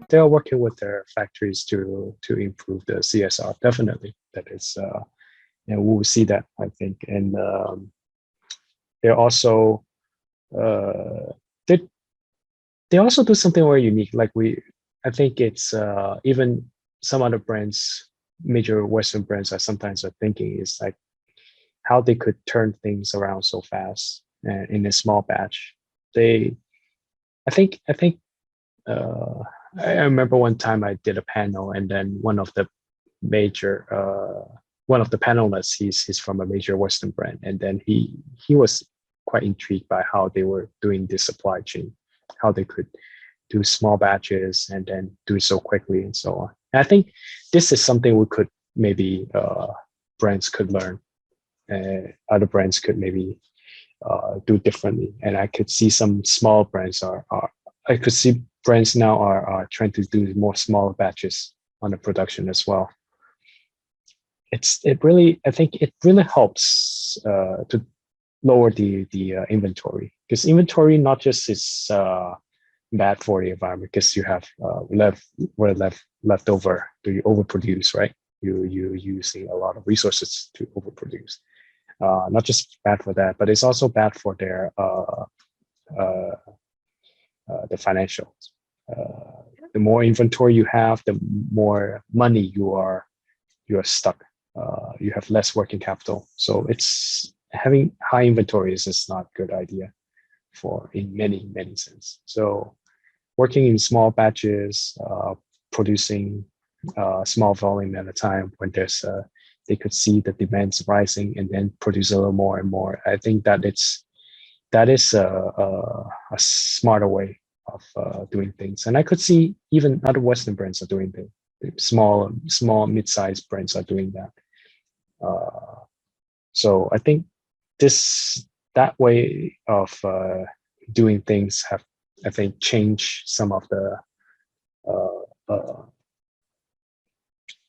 they are working with their factories to improve the CSR. Definitely, that is, and we will see that, I think. And they're also they they also do something very unique. Like I think it's even some other brands, major Western brands, are thinking is like how they could turn things around so fast and in a small batch. They, I think uh, I remember one time I did a panel, and then major one of the panelists, he's from a major Western brand, and then he was quite intrigued by how they were doing this supply chain, how they could do small batches and then do it so quickly and so on. And I think this is something we could maybe brands could learn. Other brands could maybe do differently, and I could see some small brands are I could see brands now are trying to do more small batches on the production as well. I think it really helps to lower the inventory, because inventory not just is bad for the environment, because you have left over, do you overproduce, right? You using a lot of resources to overproduce. Not just bad for that, but it's also bad for their the financials. The more inventory you have, the more money you are stuck. You have less working capital, so it's having high inventories is not a good idea for in many sense. So working in small batches, producing small volume at a time when there's they could see the demands rising and then produce a little more and more. I think that is a smarter way of doing things. And I could see even other Western brands are doing that. Small mid-sized brands are doing that. So I think that way of doing things have, I think, changed some of the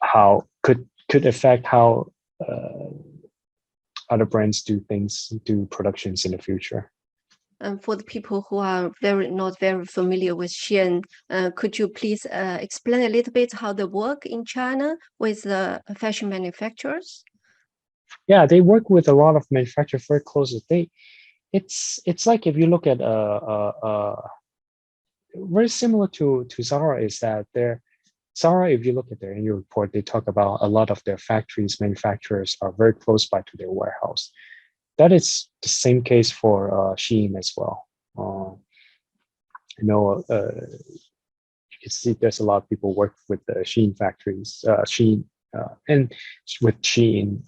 how could affect how other brands do productions in the future. And for the people who are not very familiar with Shein, could you please explain a little bit how they work in China with the fashion manufacturers? Yeah, they work with a lot of manufacturers very closely. It's like, if you look at very similar to Zara, is that Zara, if you look at their annual report, they talk about a lot of their factories, manufacturers are very close by to their warehouse. That is the same case for Shein as well. You can see there's a lot of people work with the Shein factories, and with Shein,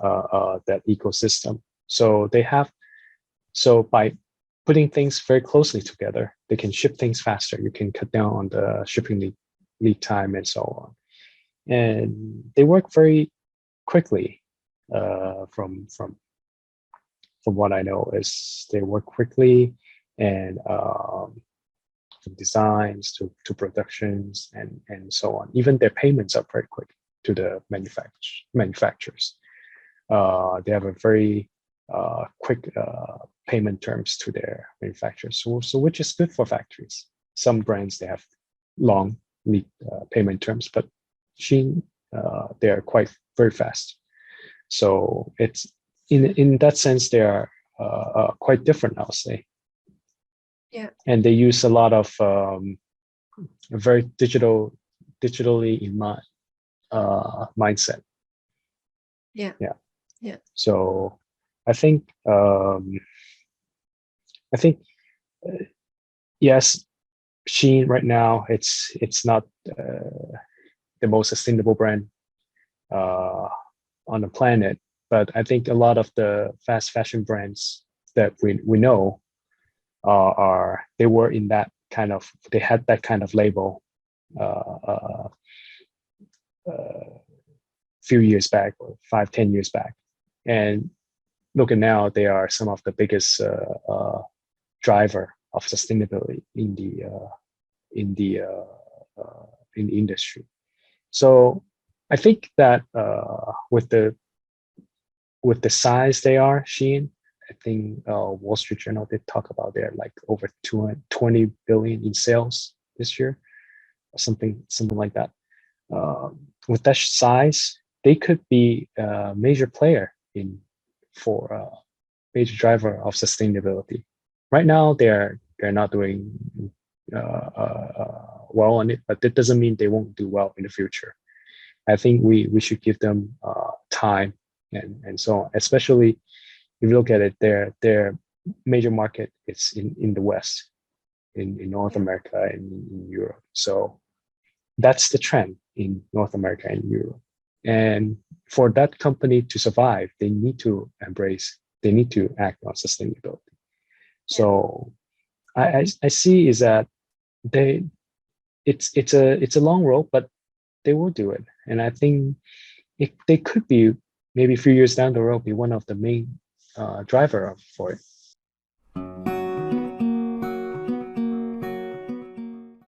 that ecosystem. So by putting things very closely together, they can ship things faster. You can cut down on the shipping lead time and so on. And they work very quickly. From what I know, is they work quickly, and from designs to productions and so on. Even their payments are very quick to the manufacturers. They have a very quick payment terms to their manufacturers, so which is good for factories. Some brands, they have long lead payment terms, but Shein, they are very fast. So it's in that sense, they are quite different, I'll say. Yeah. And they use a lot of a very digitally in mind mindset. Yeah. Yeah. Yeah. So I think yes, Shein right now, it's not the most sustainable brand on the planet, but I think a lot of the fast fashion brands that we know they were in that kind of, they had that kind of label few years back, or 5-10 years back, and look at now, they are some of the biggest driver of sustainability in the industry. So I think that with the size they are, Shein, I think Wall Street Journal did talk about they're like over 20 billion in sales this year. something like that. With that size, they could be a major player for a major driver of sustainability. Right now, they're not doing well on it, but that doesn't mean they won't do well in the future. I think we should give them time and so on. Especially if you look at it, their major market is in the West, in North America and in Europe. So that's the trend in North America and Europe. And for that company to survive, they need to act on sustainability. So I see is that it's a long road, but they will do it. And I think they could be maybe a few years down the road be one of the main driver for it.